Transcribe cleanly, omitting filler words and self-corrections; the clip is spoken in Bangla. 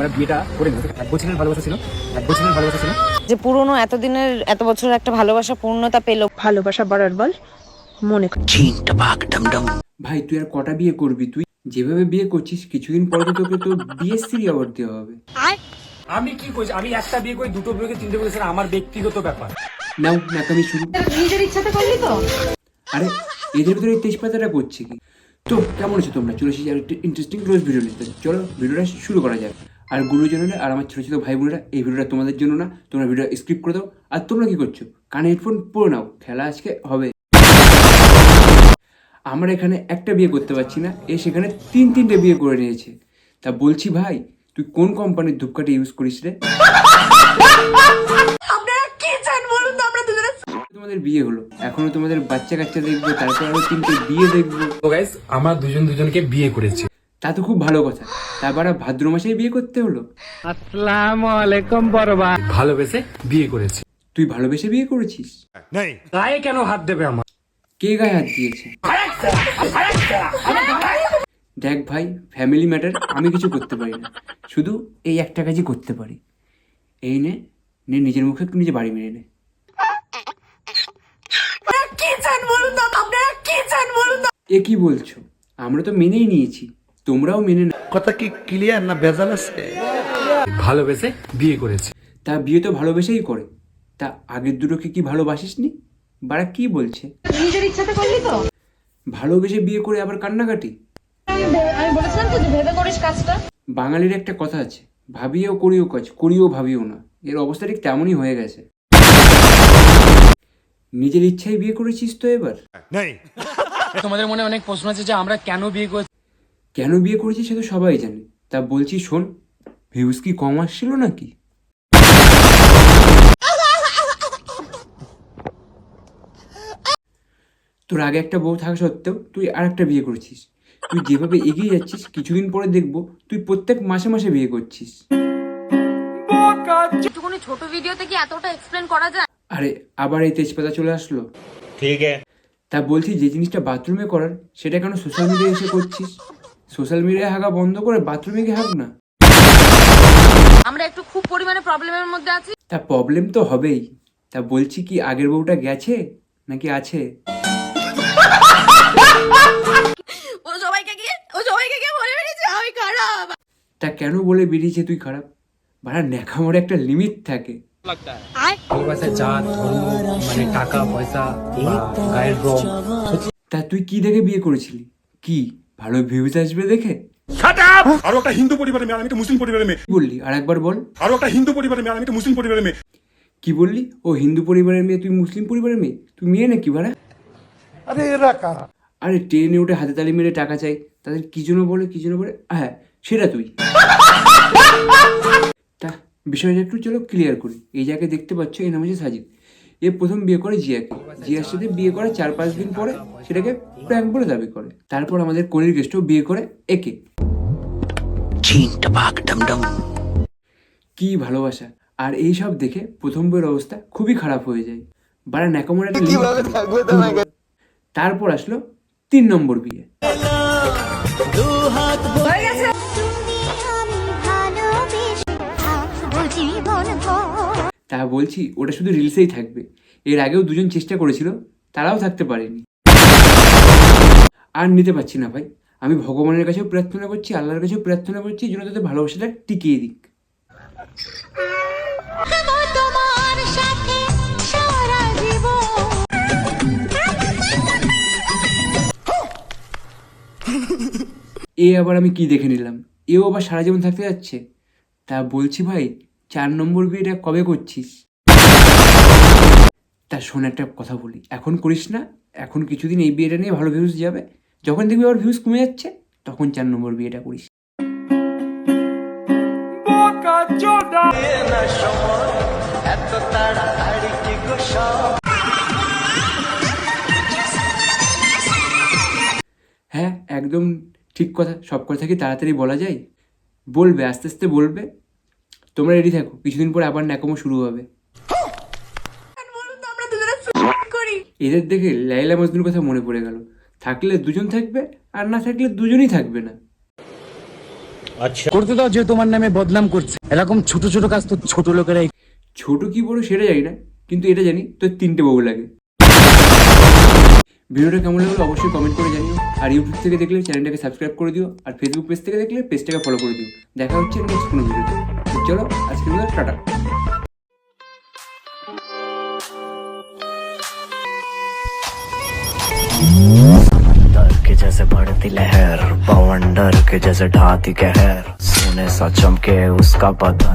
আমরা বিয়েটা করে নিই। 1 বছরের ভালোবাসা ছিল, 1 বছরের ভালোবাসা ছিল। যে পুরনো এতদিনের এত বছরের একটা ভালোবাসা পূর্ণতা পেল। ভালোবাসা বাড়ার বল মনে ভাই তুই আর কটা বিয়ে করবি? তুই যেভাবে বিয়ে করছিস কিছুদিন পরে তো তোকে তো বিএসসি অ্যাওয়ার্ড দেওয়া হবে। আমি কি কইছি? আমি একটা বিয়ে করি, দুটো বিয়ে করি, তিনটে বিয়ে করি, সেটা আমার ব্যক্তিগত ব্যাপার। নাও নাকামি শুরু। নিজের ইচ্ছাতে করলি তো? আরে এদের ভিতরে এই তেজপাতাটা করছে কি? তো কেমন আছো তোমরা? চলে এসেছি আর একটা ইন্টারেস্টিং রোজ ভিডিও নিতে। চলো ভিডিওটা শুরু করা যাক। আর গুরুজনেরা আর আমার ছোটো ছোটো ভাই বোনেরা, এই ভিডিওটা তোমাদের জন্য না, তোমরা ভিডিও স্কিপ করে দাও। আর তোমরা কি করছো? কানে হেডফোন পরে নাও, খেলা আজকে হবে। আমরা এখানে একটা বিয়ে করতে পারছি না, এ সেখানে তিনটে বিয়ে করে নিয়েছে। তা বলছি ভাই, তুই কোন কোম্পানির ধূপকাঠি ইউজ করিস রে? তোমাদের বিয়ে হলো, এখনো তোমাদের বাচ্চা কাচ্চা দেখবো, তারপর আরো 3টে বিয়ে দেখবো। তো গাইস, আমরা দুজনকে বিয়ে করেছি। তা তো খুব ভালো কথা। তারপর আর ভাদ্র মাসেই বিয়ে করতে হলো? আসসালামু আলাইকুম বড়বা। ভালোবেসে বিয়ে করেছি। তুই ভালোবেসে বিয়ে করেছিস? গায়ে কেন হাত দেবে আমার? কে গায়ে হাত দিয়েছে? দেখ ভাই, ফ্যামিলি ম্যাটার আমি কিছু করতে পারি না, শুধু এই একটা কাজই করতে পারি। এই নে নে, নিজের মুখে নিজে বাড়ি মেরে নে। এ কি বলছো? আমরা তো মেনেই নিয়েছি, তোমরাও মেনে না। কথা কি ক্লিয়ার না ভেজাল আছে? ভালোবেসে বিয়ে করেছি। তা বিয়ে তো ভালোবেসেই করে। তা আগের দুটোকে কি ভালোবাসিসনি? বাড়া কি বলছে? নিজের ইচ্ছাতে করলি তো? ভালোবেসে বিয়ে করে আবার কান্নাকাটি? আমি বলেছিলাম তো যে ভেবে করিস কাজটা। বাঙালির একটা কথা আছে, ভাবিও করিও কাজ, করিও ভাবিও না। এর অবস্থা ঠিক তেমনই হয়ে গেছে। নিজের ইচ্ছায় বিয়ে করেছিস তো এবার? তোমাদের মনে অনেক প্রশ্ন আছে যে আমরা কেন বিয়ে করেছি। কেন বিয়ে করেছিস সে তো সবাই জানে। তা বলছি শোন, ভিউজ কি কম আসছিল নাকি? তোর আগে একটা বউ থাকা সত্ত্বেও তুই আর একটা বিয়ে করেছিস। তুই যেভাবে এগিয়ে যাচ্ছিস, কিছুদিন পরে দেখবো তুই প্রত্যেক মাসে মাসে বিয়ে করছিস। একটুখানি ছোট ভিডিওতে কি এতটা এক্সপ্লেন করা যায়? আরে আবার এই তেজপাতা চলে আসলো। ঠিক আছে। তা বলছি, যে জিনিসটা বাথরুমে করার সেটা কেন সোশ্যাল মিডিয়ায় এসে করছিস? সোশ্যাল মিডিয়ায় হাগা বন্ধ করে বাথরুমে গিয়ে হাগ না। আমরা একটু খুব পরিমাণে প্রবলেমের মধ্যে আছি। তা প্রবলেম তো হবেই। তা বলছি কি, আগের বউটা গেছে নাকি আছে? ও সবাইকে গিয়ে বলে বেরিয়েছে আমি খারাপ। তা কেন বলে বেরিয়েছে তুই খারাপ? ভাড়া ন্যাকামোর একটা লিমিট থাকে। ভালোবাসা জাত, ধর্ম, মানে টাকা পয়সা বা গায়ের রং। তা তুই কি দেখে বিয়ে করেছিলি? কি ভালো ভিউজ আসবে দেখে? আরো একটা হিন্দু পরিবারের মেয়ে, আমি একটা মুসলিম পরিবারের মেয়ে। কি বললি আর একবার বল? আরো একটা হিন্দু পরিবারের মেয়ে, আমি একটা মুসলিম পরিবারের মেয়ে। কি বললি? ও হিন্দু পরিবারের মেয়ে, তুই মুসলিম পরিবারের মেয়ে? তুই মেয়ে নাকি ভাড়া? আরে ট্রেনে উঠে হাতে তালি মেরে টাকা চাই, তাদের কি জন্য বলে হ্যাঁ সেটা তুই। তা বিষয়টা একটু চলো ক্লিয়ার করি। এই জায়গায় দেখতে পাচ্ছ, এই নাম হচ্ছে সাজিদ। এ প্রথম বিয়ে করে জিয়াকে, জিয়ার সাথে বিয়ে করে 4-5 দিন পরে সেটাকে প্র্যাঙ্ক বলে দাবি করে। তারপর আমাদের কলির গেস্টও বিয়ে করে একে। কি ভালোবাসা! আর এই সব দেখে প্রথম বইয়ের অবস্থা খুবই খারাপ হয়ে যায়। বারা ন্যাকামোর একটা limit থাকে। তারপর আসলো 3 নম্বর বিয়ে। তা বলছি ওটা শুধু রিলসেই থাকবে। এর আগেও দুজন চেষ্টা করেছিল, তারাও থাকতে পারেনি। আর নিতে পারছি না ভাই। আমি ভগবানের কাছেও প্রার্থনা করছি, আল্লাহর কাছেও প্রার্থনা করছি যেন তাদের ভালোবাসাটা টিকিয়ে দিক। এ আবার আমি কি দেখে নিলাম? এও আবার সারা জীবন থাকতে যাচ্ছে। তা বলছি ভাই, 4 নম্বর বিয়েটা কবে করছিস? তা শোন, একটা কথা বলি, এখন করিস না। এখন কিছুদিন এই বিয়েটা নিয়ে ভালো ভিউজ যাবে, যখন দেখবি আবার ভিউজ কমে যাচ্ছে তখন 4 নম্বর বিয়েটা করিস। হ্যাঁ একদম ঠিক কথা। সব কথা কি তাড়াতাড়ি বলা যায়? বলবে, আস্তে আস্তে বলবে। তোমরা রেডি থাকো, কিছুদিন পরে আবার ন্যাকামো শুরু হবে। এদের দেখে লাইলা মজনুর কথা মনে পড়ে গেল। থাকলে দুজন থাকবে, আর না থাকলে দুজনই থাকবে না। করতে দাও, যে তোমার নামে বদনাম করছে। এরকম ছোট ছোট কাজ তো ছোট লোকেরাই। ছোট কি বড় সেটা জানি না, কিন্তু এটা জানি তোর 3টে বউ লাগে। ভিডিওটা কেমন লাগলো অবশ্যই কমেন্ট করে জানিও। আর ইউটিউব থেকে দেখলে চ্যানেলটাকে সাবস্ক্রাইব করে দিও, আর ফেসবুক পেজ থেকে দেখলে পেজটাকে ফলো করে দিও। দেখা হচ্ছে নেক্সট কোনো ভিডিওতে। তো চলো আজকের মতো টাটা। समंदर के जैसे बढ़ती लहर, बवंडर के जैसे ढाती कहर, सोने सा चमके उसका बदन।